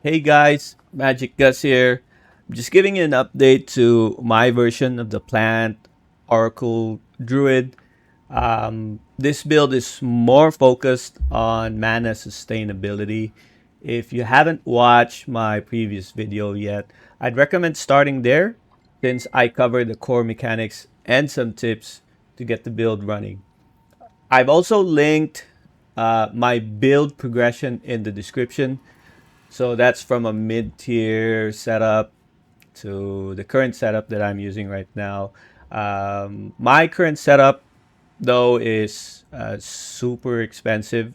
Hey guys, Magic Gus here. I'm just giving you an update to my version of the Plant Oracle Druid. This build is more focused on mana sustainability. If you haven't watched my previous video yet, I'd recommend starting there since I cover the core mechanics and some tips to get the build running. I've also linked my build progression in the description. So that's from a mid-tier setup to the current setup that I'm using right now. My current setup, though, is super expensive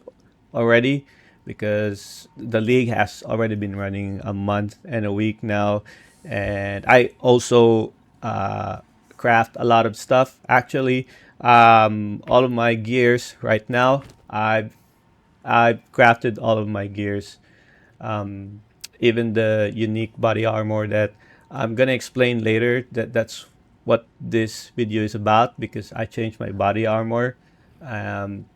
already because the league has already been running a month and a week now. And I also craft a lot of stuff. Actually, all of my gears right now, I've crafted all of my gears, um, even the unique body armor that I'm gonna explain later. That's what this video is about because I changed my body armor. Um,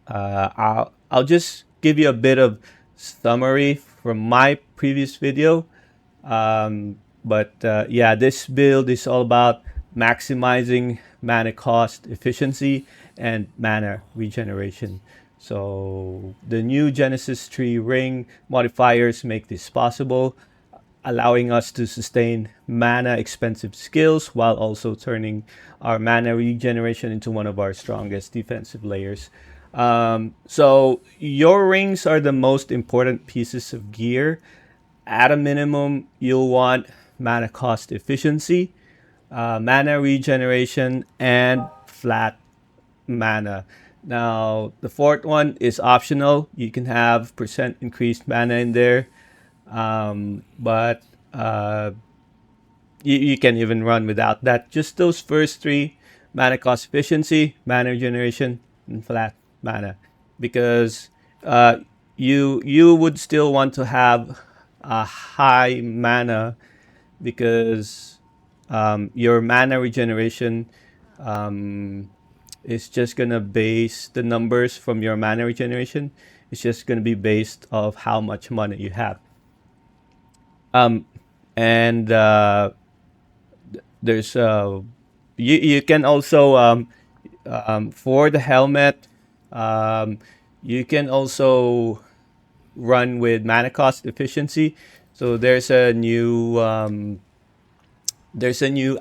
I'll just give you a bit of summary from my previous video. But yeah, this build is all about maximizing mana cost efficiency and mana regeneration. So the new Genesis Tree Ring modifiers make this possible, allowing us to sustain mana expensive skills while also turning our mana regeneration into one of our strongest defensive layers. So your rings are the most important pieces of gear. At a minimum, you'll want mana cost efficiency, mana regeneration, and flat mana. Now, the fourth one is optional. You can have percent increased mana in there, but you can even run without that. Just those first three: mana cost efficiency, mana regeneration, and flat mana, because you would still want to have a high mana because your mana regeneration is just gonna base the numbers from your mana regeneration. It's just gonna be based of how much mana you have. Um, and there's you can also for the helmet, um, you can also run with mana cost efficiency. So there's a new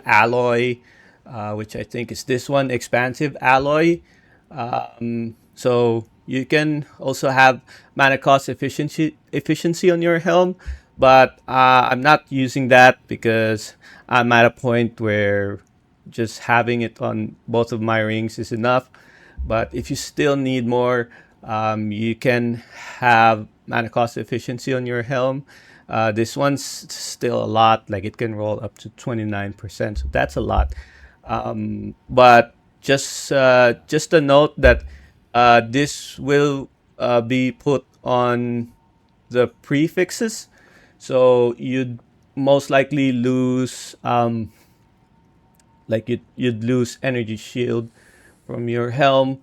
alloy, which I think is this one, expansive alloy. So you can also have mana cost efficiency on your helm, but I'm not using that because I'm at a point where just having it on both of my rings is enough. But if you still need more, you can have mana cost efficiency on your helm. This one's still a lot, like it can roll up to 29%, so that's a lot. But just a note that this will be put on the prefixes, so you'd most likely lose like you'd lose energy shield from your helm.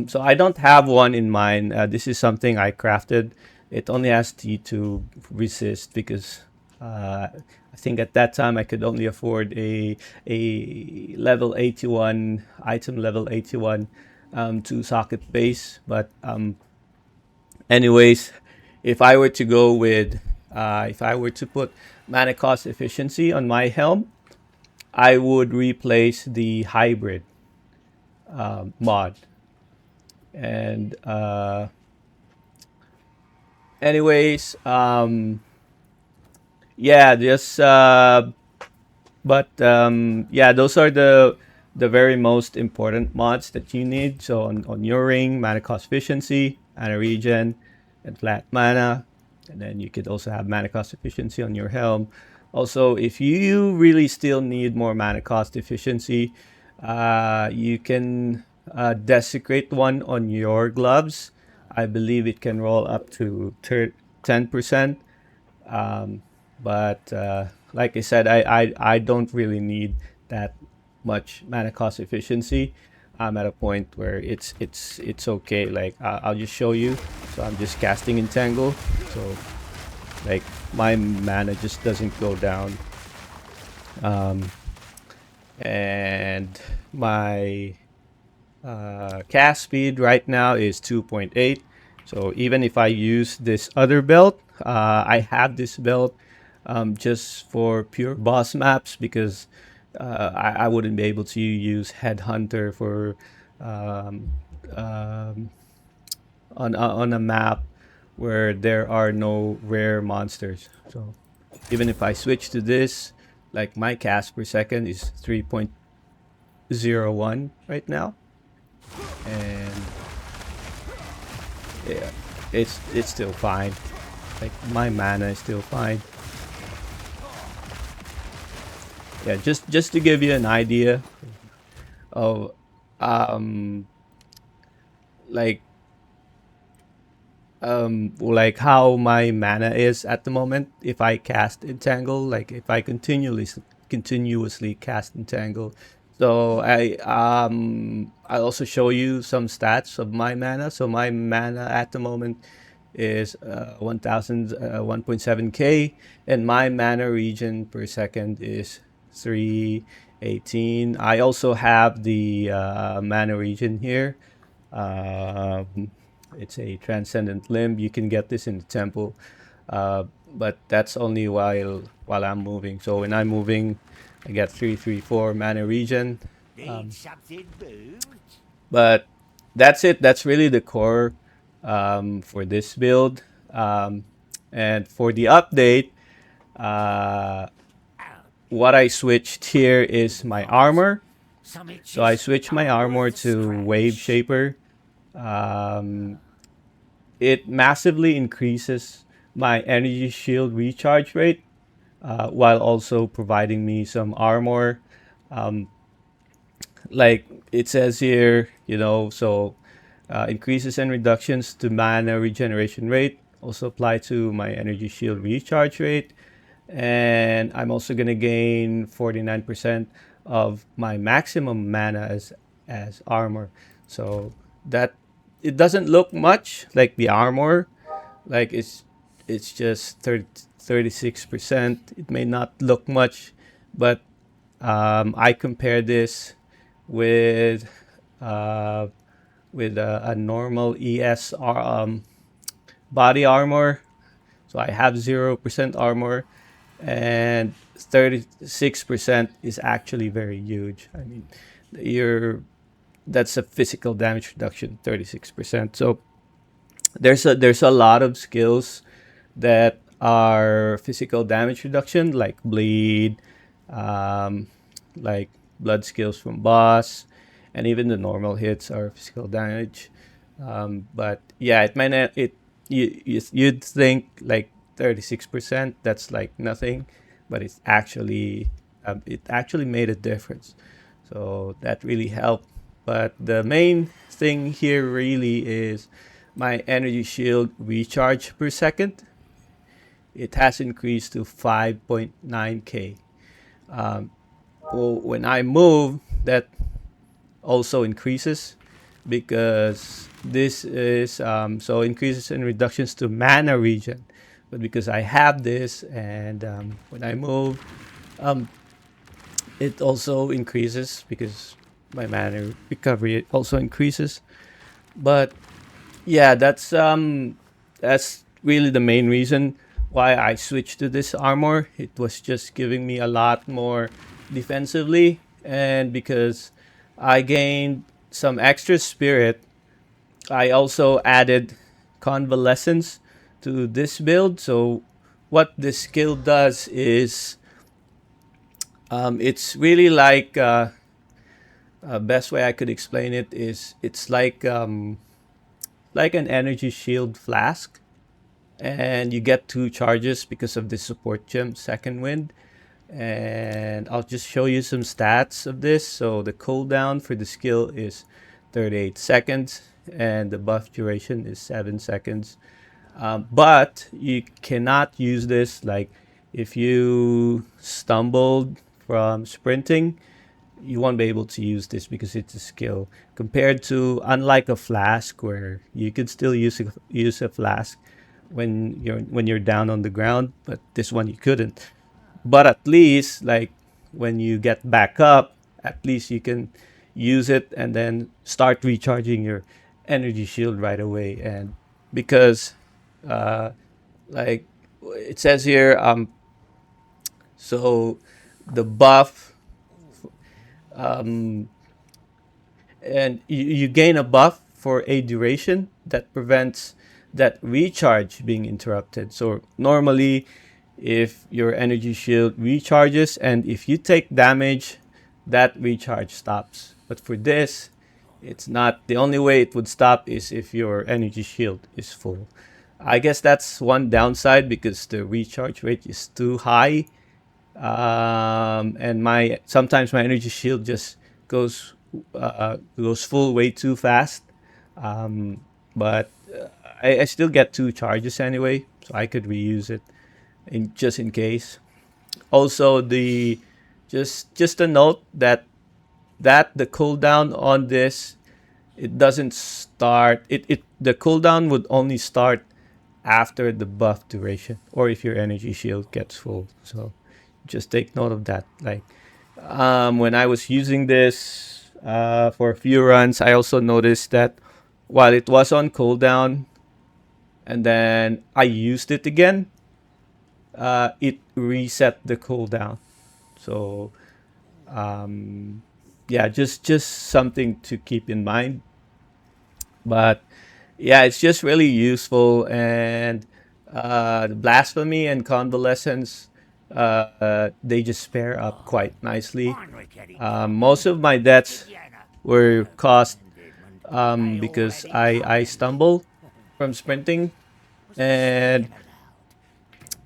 So I don't have one in mind. This is something I crafted. It only has T2 resist because I think at that time I could only afford a level 81 item, level 81 two socket base. But anyways, if I were to go with if I were to put mana cost efficiency on my helm, I would replace the hybrid mod. And anyways, yeah, just but yeah, those are the very most important mods that you need. So on your ring, mana cost efficiency, mana regen, and flat mana. And then you could also have mana cost efficiency on your helm. Also, if you really still need more mana cost efficiency, you can desecrate one on your gloves. I believe it can roll up to 10%. But like I said, I don't really need that much mana cost efficiency. I'm at a point where it's okay. Like I'll just show you. So I'm just casting Entangle. So Like my mana just doesn't go down. And my cast speed right now is 2.8. So even if I use this other belt, I have this belt just for pure boss maps, because I wouldn't be able to use Headhunter for um, um, on a map where there are no rare monsters. So even if I switch to this, like my cast per second is 3.01 right now, and yeah, it's still fine. Like my mana is still fine. Yeah, just to give you an idea of um like like how my mana is at the moment. If I cast Entangle, like if I continuously cast Entangle. So I also show you some stats of my mana. So my mana at the moment is 1.7k, and my mana region per second is 318. I also have the mana region here. It's a transcendent limb. You can get this in the temple, but that's only while I'm moving. So when I'm moving, I get 334 mana region. But that's it. That's really the core for this build. And for the update, what I switched here is my armor. So I switched my armor to Waveshaper. It massively increases my energy shield recharge rate, while also providing me some armor. Like it says here, so increases and reductions to mana regeneration rate also apply to my energy shield recharge rate. And I'm also going to gain 49% of my maximum mana as armor. So that it doesn't look much like the armor, like it's just 36%. It may not look much, but I compare this with a normal ES body armor. So I have 0% armor, and 36% is actually very huge. I mean, that's a physical damage reduction, 36%. So there's a lot of skills that are physical damage reduction, like bleed, like blood skills from boss, and even the normal hits are physical damage. But yeah, it might not, you'd think like 36%, that's like nothing, but it actually made a difference. So that really helped. But the main thing here really is my energy shield recharge per second. It has increased to 5.9k. When I move, that also increases, because this is so increases and reductions to mana region. But because I have this, and when I move, it also increases because my mana recovery also increases. But yeah, that's really the main reason why I switched to this armor. It was just giving me a lot more defensively, and because I gained some extra spirit, I also added Convalescence to this build. So what this skill does is it's really like best way I could explain it is it's like an energy shield flask, and you get 2 charges because of the support gem, Second Wind. And I'll just show you some stats of this. So the cooldown for the skill is 38 seconds, and the buff duration is 7 seconds. But you cannot use this, like if you stumbled from sprinting, you won't be able to use this because it's a skill. Compared to, unlike a flask where you could still use a flask, when you're down on the ground, but this one you couldn't. But at least like when you get back up, at least you can use it and then start recharging your energy shield right away. And because uh, like it says here, so the buff, um, and you gain a buff for a duration that prevents that recharge being interrupted. So normally, if your energy shield recharges and if you take damage, that recharge stops. But for this, it's not. The only way it would stop is if your energy shield is full. I guess that's one downside because the recharge rate is too high, and my sometimes my energy shield just goes goes full way too fast. Um, but I still get two charges anyway, so I could reuse it just in case. Also, the just a note that the cooldown on this, it doesn't start. It the cooldown would only start after the buff duration or if your energy shield gets full. So just take note of that. Like when I was using this for a few runs, I also noticed that while it was on cooldown and then I used it again, it reset the cooldown. So yeah, just something to keep in mind. But yeah, it's just really useful, and the blasphemy and convalescence, they just pair up quite nicely. Most of my deaths were caused because I stumble from sprinting, and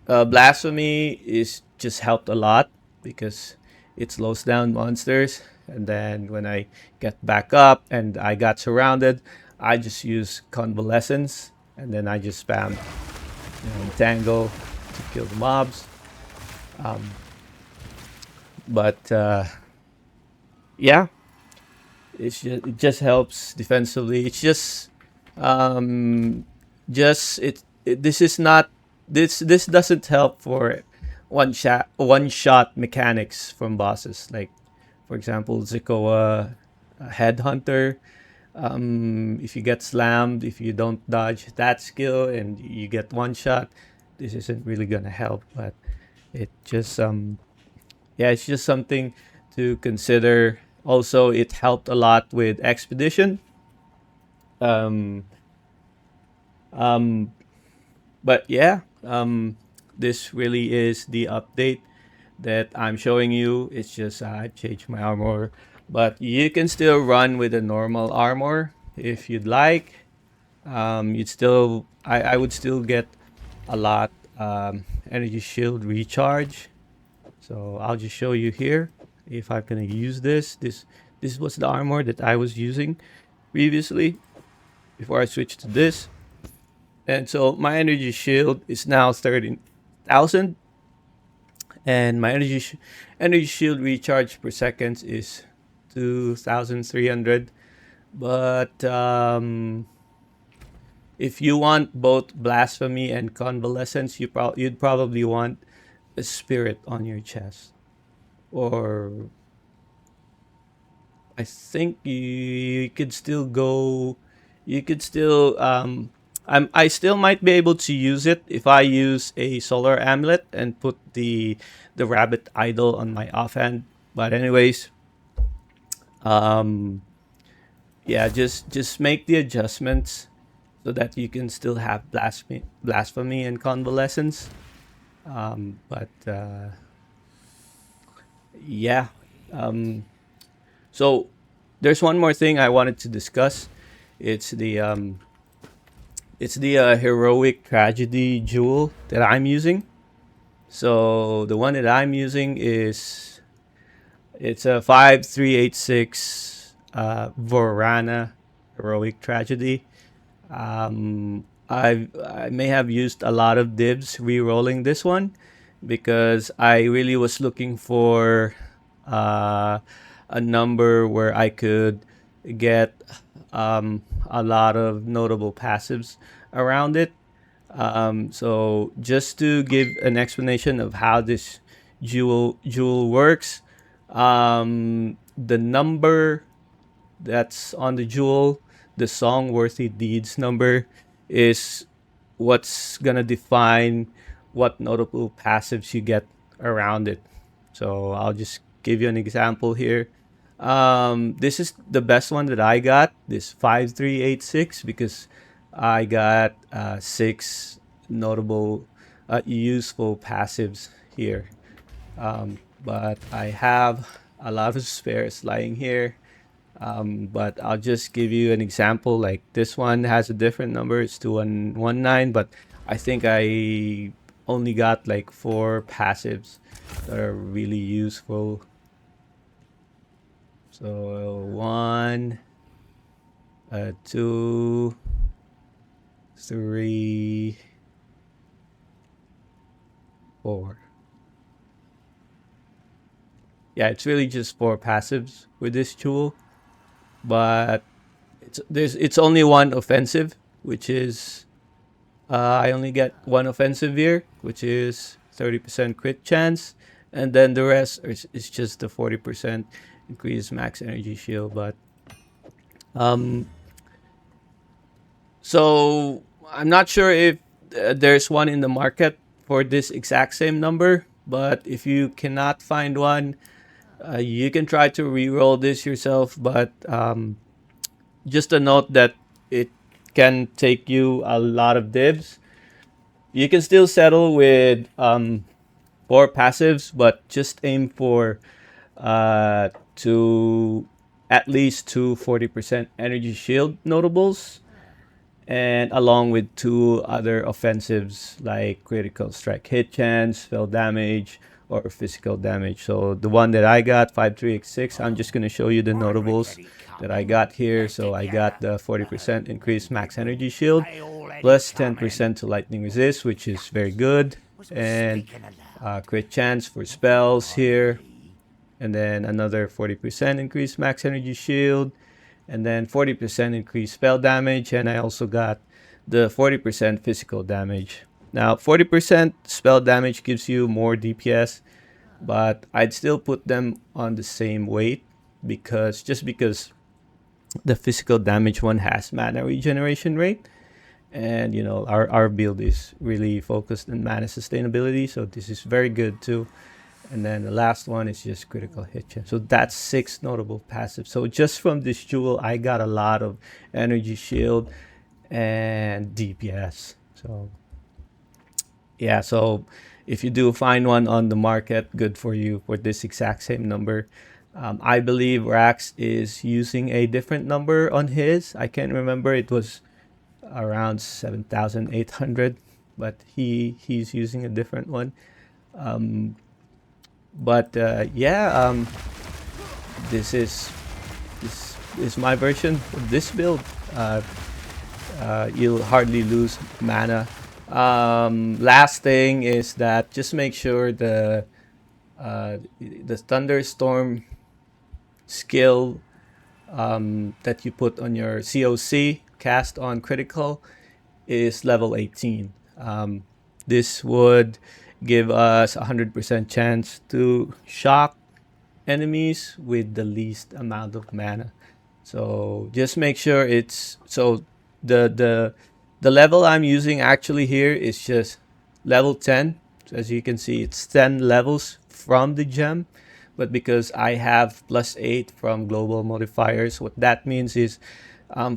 blasphemy is just helped a lot because it slows down monsters. And then when I get back up and I got surrounded, I just use convalescence, and then I just spam entangle to kill the mobs. But yeah, it just helps defensively. It's um, just this is not this doesn't help for one shot mechanics from bosses. Like for example, Zikoa, Headhunter. If you get slammed, if you don't dodge that skill and you get one shot, this isn't really gonna help. But it just yeah, it's just something to consider. Also, it helped a lot with expedition. Um, um, but yeah, this really is the update that I'm showing you. It's just I changed my armor, but you can still run with a normal armor if you'd like. You'd still I would still get a lot energy shield recharge. So I'll just show you here if I'm gonna use this was the armor that I was using previously before I switched to this. And so my energy shield is now 13,000, and my energy shield recharge per second is 2,300. But if you want both blasphemy and convalescence, you'd probably want a spirit on your chest, or I think you could still go. You could still. I still might be able to use it if I use a solar amulet and put the rabbit idol on my offhand. But anyways, um, yeah, just make the adjustments so that you can still have blasphemy and convalescence. But yeah, um, so there's one more thing I wanted to discuss. It's the heroic tragedy jewel that I'm using. So the one that I'm using is it's a 5386 Vorana heroic tragedy. I may have used a lot of divs re-rolling this one because I really was looking for uh, a number where I could get a lot of notable passives around it. So just to give an explanation of how this jewel works, the number that's on the jewel, the song worthy deeds number, is what's gonna define what notable passives you get around it. So I'll just give you an example here. This is the best one that I got, this 5386, because I got six notable useful passives here. But I have a lot of spares lying here. But I'll just give you an example. Like this one has a different number, it's 2119, but I think I only got like four passives that are really useful. So one, two, three, four. Yeah, it's really just four passives with this tool, but it's only one offensive, which is I only get one offensive here, which is 30% crit chance, and then the rest is just the 40% increased max energy shield. But so I'm not sure if there's one in the market for this exact same number, but if you cannot find one, you can try to re-roll this yourself. But just a note that it can take you a lot of divs. You can still settle with four passives, but just aim for to at least two 40% energy shield notables, and along with two other offensives like critical strike hit chance, spell damage, or physical damage. So the one that I got, 5386, I'm just going to show you the notables that I got here. So I got the 40% increased max energy shield, plus 10% to lightning resist, which is very good, and crit chance for spells here, and then another 40% increased max energy shield, and then 40% increased spell damage, and I also got the 40% physical damage. Now 40% spell damage gives you more DPS, but I'd still put them on the same weight because the physical damage one has mana regeneration rate, and you know our build is really focused on mana sustainability, so this is very good too. And then the last one is just critical hit chance. So that's six notable passives. So just from this jewel, I got a lot of energy shield and DPS. So yeah, so if you do find one on the market, good for you for this exact same number. I believe Rax is using a different number on his. I can't remember. It was around 7,800, but he's using a different one. But yeah, this is my version of this build. You'll hardly lose mana. Last thing is that just make sure the Thunderstorm skill that you put on your COC cast on critical is level 18. This would give us 100% chance to shock enemies with the least amount of mana. So just make sure it's so the level I'm using actually here is just level 10. So as you can see, it's 10 levels from the gem, but because I have +8 from global modifiers, what that means is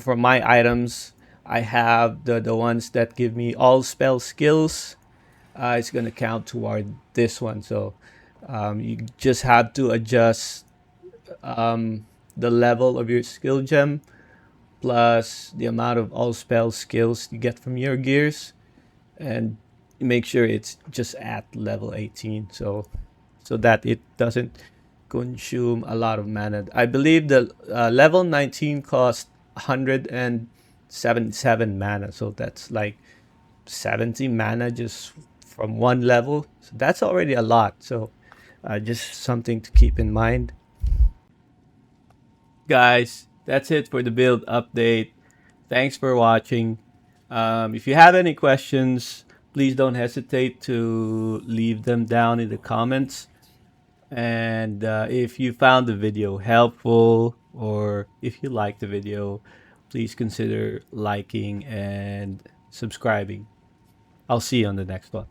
for my items, I have the ones that give me all spell skills. It's going to count toward this one. So you just have to adjust the level of your skill gem plus the amount of all spell skills you get from your gears, and make sure it's just at level 18 so that it doesn't consume a lot of mana. I believe the level 19 cost 177 mana, so that's like 70 mana just from one level. So that's already a lot. So just something to keep in mind. Guys, that's it for the build update. Thanks for watching. If you have any questions, please don't hesitate to leave them down in the comments. And if you found the video helpful, or if you liked the video, please consider liking and subscribing. I'll see you on the next one.